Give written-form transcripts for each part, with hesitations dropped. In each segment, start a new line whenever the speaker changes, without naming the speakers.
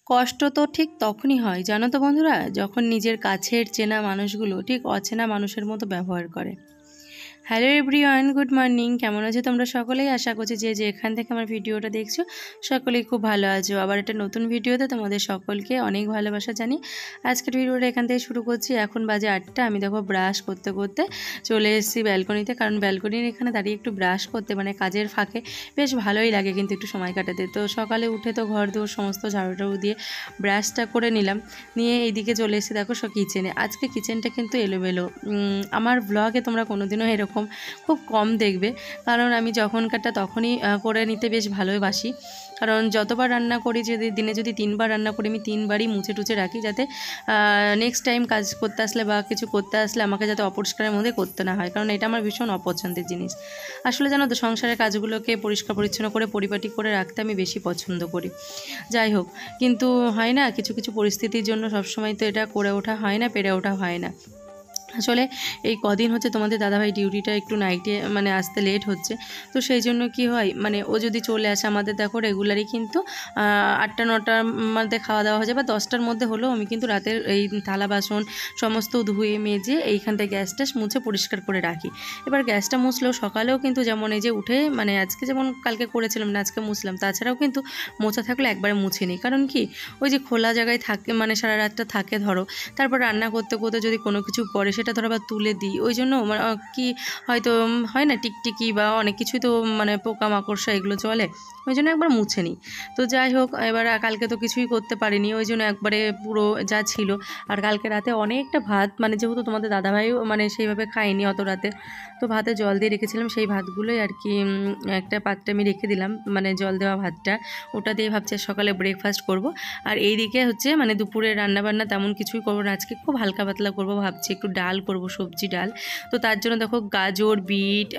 কষ্ট তো ঠিক তখনই হয় জানো তো বন্ধুরা, যখন নিজের কাছের চেনা মানুষগুলো ঠিক অচেনা মানুষের মতো ব্যবহার করে। Hello everyone, good morning. কেমন আছো তোমরা সকলেই? আশা করছি যে এখান থেকে আমার ভিডিওটা দেখছো সকলেই খুব ভালো আছো। আবার একটা নতুন ভিডিওতে তোমাদের সকলকে অনেক ভালোবাসা জানি। আজকের ভিডিওটা এখান থেকে শুরু করছি। এখন বাজে 8টা। আমি দেখো ব্রাশ করতে করতে চলে এসেছি ব্যালকনিতে, কারণ ব্যালকনির এখানে দাঁড়িয়ে একটু ব্রাশ করতে মানে কাজের ফাঁকে বেশ ভালোই লাগে কিন্তু একটু সময় কাটাতে। তো সকালে উঠে তো ঘর দৌড় সমস্ত ঝাড়ু দিয়ে ব্রাশটা করে নিলাম, নিয়ে এইদিকে চলে এসেছি দেখো কিচেনে। আজকে কিচেনটা কিন্তু এলোমেলো। আমার ব্লগে তোমরা কোনোদিনও এরকম খুব কম দেখবে, কারণ আমি যখনকারটা তখনই করে নিতে বেশ ভালোবাসি। কারণ যতবার রান্না করি, দিনে যদি 3বার রান্না করি, আমি 3বারই মুছে টুছে রাখি, যাতে নেক্সট টাইম কাজ করতে আসলে বা কিছু করতে আসলে আমাকে যাতে অপরিষ্কারের মধ্যে করতে না হয়, কারণ এটা আমার ভীষণ অপছন্দের জিনিস। আসলে জানো তো, সংসারের কাজগুলোকে পরিষ্কার পরিচ্ছন্ন করে পরিপাটি করে রাখতে আমি বেশি পছন্দ করি। যাই হোক, কিন্তু হয় না, কিছু কিছু পরিস্থিতির জন্য সবসময় তো এটা করে ওঠা হয় না, পেরে ওঠা হয় না। আসলে এই কদিন হচ্ছে তোমাদের দাদাভাই ডিউটিটা একটু নাইটে মানে আসতে লেট হচ্ছে, তো সেই জন্য কি হয়, মানে ও যদি চলে আসে, আমাদের দেখো রেগুলারই কিন্তু 8টা 9টার মধ্যে খাওয়া দাওয়া হয়ে যায়, বা 10টার মধ্যে হলেও আমি কিন্তু রাতের এই থালা বাসন সমস্ত ধুয়ে মেজে এইখান থেকে গ্যাস ট্যাস মুছে পরিষ্কার করে রাখি। এবার গ্যাসটা মুছলেও সকালেও কিন্তু যেমন এই যে উঠে মানে আজকে যেমন কালকে করেছিলাম না, আজকে মুছলাম, তাছাড়াও কিন্তু মোছা থাকলে একবারে মুছে নিই। কারণ কি, ওই যে খোলা জায়গায় থাকে মানে সারা রাতটা থাকে ধরো, তারপর রান্না করতে করতে যদি কোনো কিছু পড়ে সেটা ধরো আবার তুলে দিই, ওই জন্য কি হয়তো হয় না, টিকটিকি বা অনেক কিছুই তো মানে পোকামাকড়সা এগুলো চলে, ওই জন্য একবার মুছে নিই। তো যাই হোক, এবার কালকে তো কিছুই করতে পারিনি, ওই জন্য একবারে পুরো যা ছিল। আর কালকে রাতে অনেকটা ভাত, মানে যেহেতু তোমাদের দাদাভাইও মানে সেইভাবে খায়নি অত রাতে, তো ভাতে জল দিয়ে রেখেছিলাম, সেই ভাতগুলোই আর কি একটা পাত্রে আমি রেখে দিলাম, মানে জল দেওয়া ভাতটা, ওটা দিয়ে ভাবছি সকালে ব্রেকফাস্ট করব। আর এইদিকে হচ্ছে মানে দুপুরে রান্নাবান্না তেমন কিছুই করবো না, আজকে খুব হালকা পাতলা করবো ভাবছি, একটু ডাল করব, সবজি ডাল। তো তার জন্য দেখো গাজর, বিট,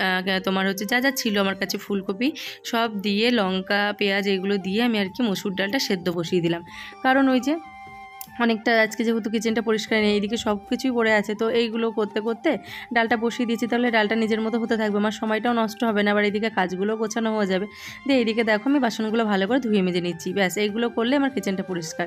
তোমার হচ্ছে যা যা ছিল আমার কাছে, ফুলকপি সব দিয়ে, লঙ্কা পেঁয়াজ এগুলো দিয়ে আমি আর কি মসুর ডালটা সেদ্ধ বসিয়ে দিলাম। কারণ ওই যে অনেকটা আজকে যেহেতু কিচেনটা পরিষ্কার নেই, এইদিকে সব কিছুই পড়ে আছে, তো এইগুলো করতে করতে ডালটা বসিয়ে দিয়েছি, তাহলে ডালটা নিজের মতো হতে থাকবে, আমার সময়টাও নষ্ট হবে না, আবার এইদিকে কাজগুলো গোছানো হয়ে যাবে। দিয়ে এইদিকে দেখো আমি বাসনগুলো ভালো করে ধুয়ে মেজে নিচ্ছি, ব্যাস এইগুলো করলে আমার কিচেনটা পরিষ্কার।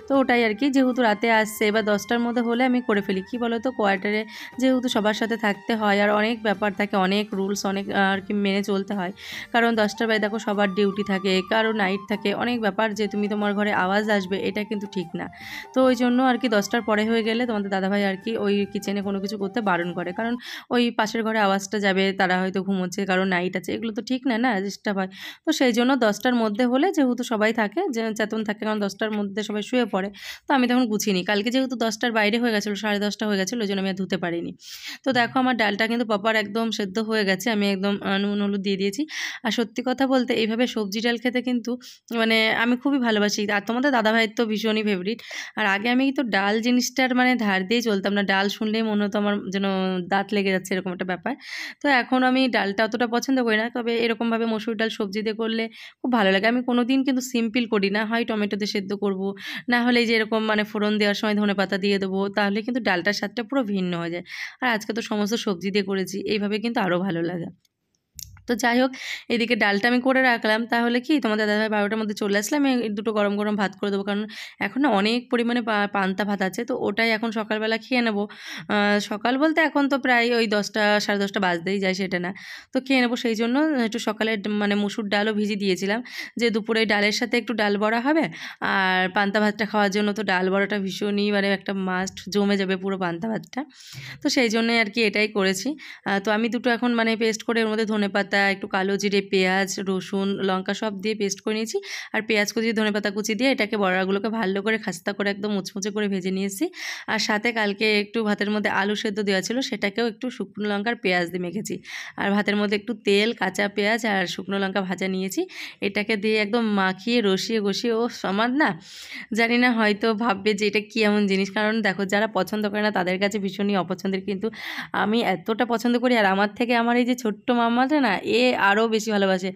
তো ওটাই আর কি, যেহেতু রাতে আসছে, এবার 10টার মধ্যে হলে আমি করে ফেলি। কি বলো তো, কোয়ার্টারে যেহেতু সবার সাথে থাকতে হয়, আর অনেক ব্যাপার থাকে, অনেক রুলস অনেক আর কি মেনে চলতে হয়। কারণ 10টার বাজে দেখো সবার ডিউটি থাকে, কারো নাইট থাকে, অনেক ব্যাপার, যে তুমি তোমার ঘরে আওয়াজ আসবে এটা কিন্তু ঠিক না। তো ওই জন্য আর কি 10টার পরে হয়ে গেলে তোমাদের দাদাভাই আর কি ওই কিচেনে কোনো কিছু করতে বারণ করে, কারণ ওই পাশের ঘরে আওয়াজটা যাবে, তারা হয়তো ঘুমোচ্ছে, কারণ নাইট আছে, এগুলো তো ঠিক না, না ডিস্টার্ব হয়। তো সেই জন্য 10টার মধ্যে হলে যেহেতু সবাই থাকে, যে চেতন থাকে, কারণ 10টার মধ্যে সবাই শুয়ে পড়ে, তো আমি তখন গুছিয়ে নিই। কালকে যেহেতু 10টার বাইরে হয়ে গেছিলো, 10:30 হয়ে গেছিলো, ওই জন্য আমি আর ধুতে পারিনি। তো দেখো আমার ডালটা কিন্তু প্রপার একদম সেদ্ধ হয়ে গেছে, আমি একদম নুন হলুদ দিয়ে দিয়েছি। আর সত্যি কথা বলতে এইভাবে সবজি ডাল খেতে কিন্তু মানে আমি খুবই ভালোবাসি, আর তোমাদের দাদাভাইয়ের তো ভীষণই ফেভারিট। আর আগে আমি তো ডাল জিনিসটার মানে ধার দিয়েই চলতাম না, ডাল শুনলেই মনে হতো আমার যেন দাঁত লেগে যাচ্ছে, এরকম একটা ব্যাপার। তো এখন আমি ডালটা অতটা পছন্দ করি না, তবে এরকমভাবে মসুর ডাল সবজি দিয়ে করলে খুব ভালো লাগে। আমি কোনো দিন কিন্তু সিম্পল করি না, হয় টমেটো দিয়ে সেদ্ধ করব, না হলে যে এরকম মানে ফোড়ন দেওয়ার সময় ধনেপাতা দিয়ে দেবো, তাহলে কিন্তু ডালটার স্বাদটা পুরো ভিন্ন হয়ে যায়। আর আজকে তো সমস্ত সবজি দিয়ে করেছি, এইভাবে কিন্তু আরও ভালো লাগে। তো যাই হোক, এদিকে ডালটা আমি করে রাখলাম, তাহলে কি তোমাদের দাদাভাই 12টার মধ্যে চলে আসলে আমি দুটো গরম গরম ভাত করে দেবো, কারণ এখন না অনেক পরিমাণে পান্তা ভাত আছে, তো ওটাই এখন সকালবেলা খেয়ে নেবো। সকাল বলতে এখন তো প্রায় ওই 10টা 10:30 বাজতেই যায়, সেটা না, তো খেয়ে নেবো। সেই জন্য একটু সকালে মানে মুসুর ডালও ভিজিয়ে দিয়েছিলাম, যে দুপুরে ডালের সাথে একটু ডাল বড়া হবে, আর পান্তা ভাতটা খাওয়ার জন্য তো ডাল বড়াটা ভীষণই মানে একটা মাস্ট, জমে যাবে পুরো পান্তা ভাতটা। তো সেই জন্যই আর কি এটাই করেছি। তো আমি দুটো এখন মানে পেস্ট করে ওর মধ্যে ধনেপাতা, একটু কালো জিরে, পেঁয়াজ, রসুন, লঙ্কা সব দিয়ে পেস্ট করে নিয়েছি। আর পেঁয়াজ কুচি, ধনেপাতা কুচি দিয়ে এটাকে বড়াগুলোকে ভালো করে খাস্তা করে একদম মুচমুচে করে ভেজে নিয়েছি। আর সাথে কালকে একটু ভাতের মধ্যে আলু সেদ্ধ দেওয়া ছিল, সেটাকেও একটু শুকনো লঙ্কার পেঁয়াজ দিয়ে মেখেছি। আর ভাতের মধ্যে একটু তেল, কাঁচা পেঁয়াজ আর শুকনো লঙ্কা ভাজা নিয়েছি, এটাকে দিয়ে একদম মাখিয়ে রসিয়ে গসিয়ে, ও আমার না জানি না, হয়তো ভাববে যে এটা কী এমন জিনিস, কারণ দেখো যারা পছন্দ করে না তাদের কাছে ভীষণই অপছন্দের, কিন্তু আমি এতটা পছন্দ করি। আর আমার থেকে আমার এই যে ছোট্ট মামাটা না, এ আরও বেশি ভালোবাসে।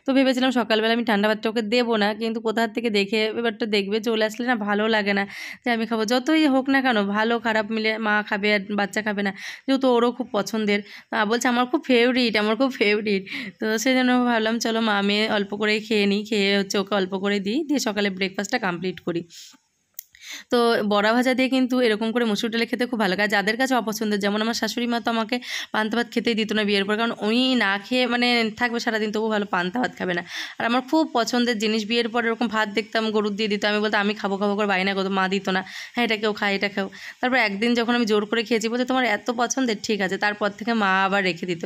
তো ভেবেছিলাম সকালবেলা আমি ঠান্ডা ভাতটা ওকে দেবো না, কিন্তু কোথার থেকে দেখে এবারটা দেখবে চলে আসলে না ভালো লাগে না যে আমি খাবো, যতই হোক না কেন ভালো খারাপ মিলে মা খাবে আর বাচ্চা খাবে না, যেহেতু ওরও খুব পছন্দের। বলছে আমার খুব ফেভারিট, আমার খুব ফেভারিট। তো সেই জন্য ভাবলাম চলো মা মেয়ে অল্প করে খেয়ে নিই, খেয়ে হচ্ছে ওকে অল্প করে দিই, দিয়ে সকালে ব্রেকফাস্টটা কমপ্লিট করি। তো বড়া ভাজা দিয়ে কিন্তু এরকম করে মসুর ডালে খেতে খুব ভালো লাগে। যাদের কাছে অপছন্দের, যেমন আমার শাশুড়ি মা তো আমাকে পান্তা ভাত খেতেই দিত না বিয়ের পর, কারণ উনি না খেয়ে মানে থাকবে সারাদিন, তবু ভালো পান্তা ভাত খাবে না। আর আমার খুব পছন্দের জিনিস, বিয়ের পর এরকম ভাত দেখতাম গরুর দিয়ে দিত, আমি বলতাম আমি খাবো খাবো করে বায়না করতো, মা দিত না, হ্যাঁ এটা কেউ খায় এটা খাও। তারপর একদিন যখন আমি জোর করে খেয়েছি, বলতে তোমার এত পছন্দের, ঠিক আছে, তারপর থেকে মা আবার রেখে দিত।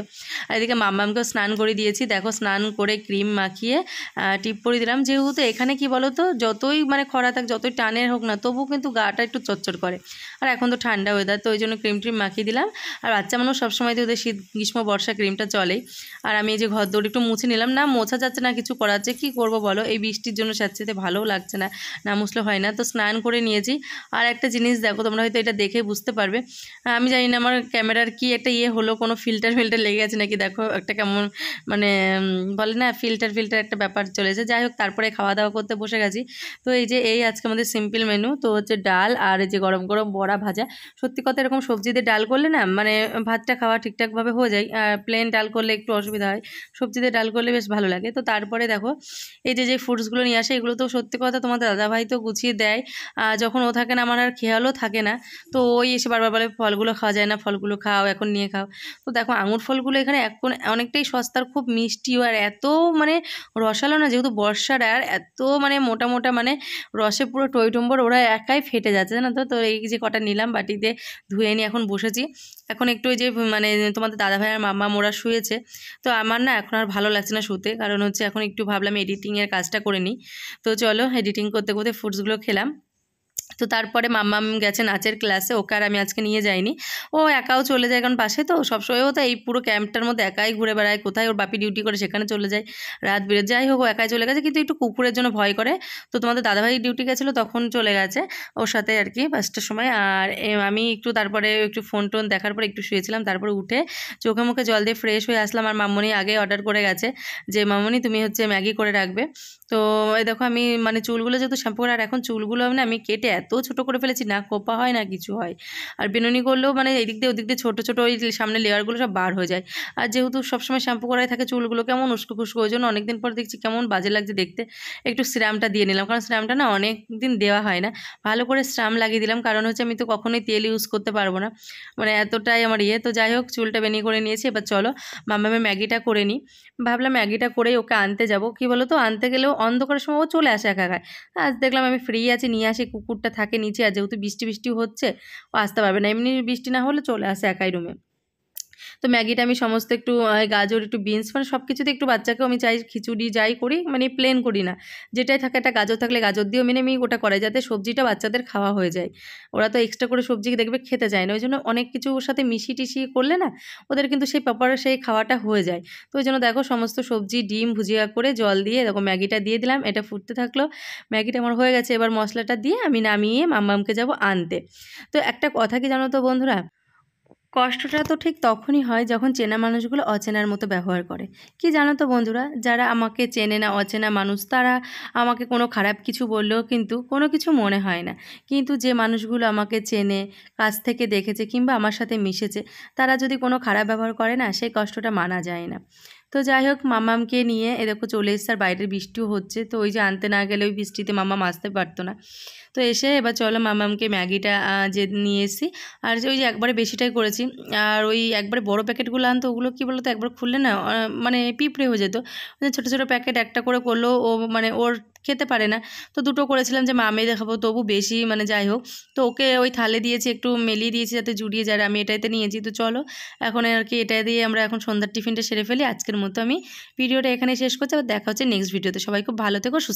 আর এদিকে মাম্মামকেও স্নান করে দিয়েছি, দেখো স্নান করে ক্রিম মাখিয়ে টিপ পরে দিলাম। যেহেতু এখানে কি বলো তো, যতই মানে খরা থাক, যতই টানের হোক না, তবু কিন্তু গাটা একটু চচ্চর করে। আর এখন তো ঠান্ডা ওয়েদার, তো ওই জন্য ক্রিম ট্রিম মাখিয়ে দিলাম। আর বাচ্চা মানুষ সবসময় তো ওদের শীত গ্রীষ্ম বর্ষা ক্রিমটা চলেই। আর আমি এই যে ঘর দৌড় একটু মুছে নিলাম, না মোছা যাচ্ছে না, কিছু করা যাচ্ছে, কী করবো বলো, এই বৃষ্টির জন্য স্যাঁতসেঁতে ভালোও লাগছে না, না মুছলে হয় না। তো স্নান করে নিয়েছি। আর একটা জিনিস দেখো, তোমরা হয়তো এটা দেখে বুঝতে পারবে, আমি জানি না আমার ক্যামেরার কি একটা হলো, কোনো ফিল্টার লেগে গেছে নাকি, দেখো একটা কেমন মানে বলে না ফিল্টার একটা ব্যাপার চলেছে। যাই হোক, তারপরে খাওয়া দাওয়া করতে বসে গেছি। তো এই যে এই আজকে আমাদের সিম্পল মেনু, তো হচ্ছে ডাল আর এই যে গরম গরম বড়া ভাজা। সত্যি কথা, এরকম সবজি দিয়ে ডাল করলে না মানে ভাতটা খাওয়া ঠিকঠাকভাবে হয়ে যায়, আর প্লেন ডাল করলে একটু অসুবিধা হয়, সবজি দিয়ে ডাল করলে বেশ ভালো লাগে। তো তারপরে দেখো এই যে ফ্রুটসগুলো নিয়ে আসে, এগুলো তো সত্যি কথা তোমাদের দাদাভাই তো গুছিয়ে দেয়, যখন ও থাকে না আমার আর খেয়ালও থাকে না। তো ওই এসে বারবার বলে ফলগুলো খাওয়া যায় না, ফলগুলো খাও, এখন নিয়ে খাও। তো দেখো আঙুর ফলগুলো এখানে এখন অনেকটাই সস্তার, খুব মিষ্টিও, আর এত মানে রসালো না, যেহেতু বর্ষার, আর এত মানে মোটা মোটা, মানে রসে পুরো টইটম্বর, ওরা একাই ফেটে যাচ্ছে জানো তো। তো এই যে কটা নিলাম বাটিতে, ধুয়ে নিয়ে এখন বসেছি। এখন একটু ওই যে মানে তোমাদের দাদাভাই আর মাম্মা মোরা শুয়েছে, তো আমার না এখন আর ভালো লাগছে না শুতে, কারণ হচ্ছে এখন একটু ভাবলাম এডিটিংয়ের কাজটা করে নিই। তো চলো এডিটিং করতে করতে ফ্রুটসগুলো খেলাম। তো তারপরে মাম্মাম গেছে নাচের ক্লাসে, ওকে আর আমি আজকে নিয়ে যাইনি, ও একাও চলে যায়, কারণ পাশে তো সবসময় ও তো এই পুরো ক্যাম্পটার মধ্যে একাই ঘুরে বেড়ায়, কোথায় ওর বাপি ডিউটি করে সেখানে চলে যায়, রাত বেরোয়, যাই হোক ও একাই চলে গেছে, কিন্তু একটু কুকুরের জন্য ভয় করে। তো তোমাদের দাদাভাই ডিউটি গেছিলো, তখন চলে গেছে ওর সাথে আর কি 5টার সময়। আর আমি একটু তারপরে একটু ফোন টোন দেখার পরে একটু শুয়েছিলাম, তারপরে উঠে চোখে মুখে জল দিয়ে ফ্রেশ হয়ে আসলাম। আর মাম্মনি আগে অর্ডার করে গেছে যে মাম্মনি তুমি হচ্ছে ম্যাগি করে রাখবে। তো এই দেখো আমি মানে চুলগুলো যেহেতু শ্যাম্পু করে, আর এখন চুলগুলো আমি কেটে এত ছোটো করে ফেলেছি, না কোপা হয় না কিছু হয়, আর বেনুনি করলেও মানে এদিক দিয়ে ওদিক দিয়ে ছোটো ছোটো ওই সামনে লেয়ারগুলো সব বার হয়ে যায়। আর যেহেতু সবসময় শ্যাম্পু করাই থাকে, চুলগুলো কেমন উস্কো খুস্কো, ওই জন্য অনেকদিন পর দেখছি কেমন বাজে লাগছে দেখতে। একটু সিরামটা দিয়ে নিলাম, কারণ সিরামটা না অনেক দিন দেওয়া হয় না, ভালো করে সিরাম লাগিয়ে দিলাম, কারণ হচ্ছে আমি তো কখনোই তেল ইউজ করতে পারবো না, মানে এতটাই আমার তো যাই হোক চুলটা বেনি করে নিয়েছি। এবার চলো মাম্মামে ম্যাগিটা করে নিই। ভাবলাম ম্যাগিটা করেই ওকে আনতে যাব, কি বলো তো, আনতে গেলেও অন্ধকারের সময় ও চলে আসে একা একাই। আজ দেখলাম আমি ফ্রি আছি, নিয়ে আসি, কুকুরটা থাকে নিচে, আর যেহেতু বৃষ্টি হচ্ছে ও আসতে পারবে না, এমনি বৃষ্টি না হলে চলে আসে একাই রুমে। তো ম্যাগিটা আমি সমস্ত একটু গাজর, একটু বিনস, মানে সব কিছুতে একটু বাচ্চাকেও আমি চাই খিচুড়ি যাই করি মানে প্লেন করি না, যেটাই থাকে একটা গাজর থাকলে গাজর দিয়েও আমি ওটা করাই, যাতে সবজিটা বাচ্চাদের খাওয়া হয়ে যায়। ওরা তো এক্সট্রা করে সবজি দেখবে খেতে চায় না, ওই জন্য অনেক কিছু ওর সাথে মিশিয়ে টিশিয়ে করলে না ওদের কিন্তু সেই প্রপার সেই খাওয়াটা হয়ে যায়। তো ওই জন্য দেখো সমস্ত সবজি ডিম ভুজিয়া করে জল দিয়ে দেখো ম্যাগিটা দিয়ে দিলাম, এটা ফুটতে থাকলো। ম্যাগিটা আমার হয়ে গেছে, এবার মশলাটা দিয়ে আমি নামিয়ে মাম্মামকে যাব আনতে। তো একটা কথা কি জানো তো বন্ধুরা, কষ্টটা তো ঠিক তখনই হয় যখন চেনা মানুষগুলো অচেনার মতো ব্যবহার করে। কি জানো তো বন্ধুরা, যারা আমাকে চেনে না, অচেনা মানুষ, তারা আমাকে কোনো খারাপ কিছু বললেও কিন্তু কোনো কিছু মনে হয় না। কিন্তু যে মানুষগুলো আমাকে চেনে, কাছ থেকে দেখেছে কিংবা আমার সাথে মিশেছে, তারা যদি কোনো খারাপ ব্যবহার করে না, সেই কষ্টটা মানা যায় না। তো যাই হোক মাম্মামকে নিয়ে এরকম চলে এসছে, আর বাইরের বৃষ্টিও হচ্ছে, তো ওই যে আনতে না গেলে ওই বৃষ্টিতে মাম্মাম আসতে পারতো না। তো এসে এবার চলো মাম্মামকে ম্যাগিটা যে নিয়ে এসেছি, আর ওই যে একবারে বেশিটাই করেছি। আর ওই একবারে বড় প্যাকেটগুলো আনতো, ওগুলো কী বলতো একবার খুললে না মানে পিঁপড়ে হয়ে যেত, ছোটো ছোটো প্যাকেট একটা করে করলেও ও মানে ওর খেতে পারে না। তো দুটো করেছিলাম যে মা মেয়ে দেখাবো, তবু বেশি মানে যাই হোক, তো ওকে ওই থালে দিয়েছি, একটু মেলিয়ে দিয়েছি যাতে জুড়িয়ে যায়, আমি এটাতে নিয়েছি। তো চলো এখন আর কি এটা দিয়ে আমরা এখন সন্ধ্যার টিফিনটা সেরে ফেলি। আজকের মতো আমি ভিডিওটা এখানে শেষ করছি, আবার দেখা হচ্ছে নেক্সট ভিডিওতে। সবাই খুব ভালো থেকো, সুস্থ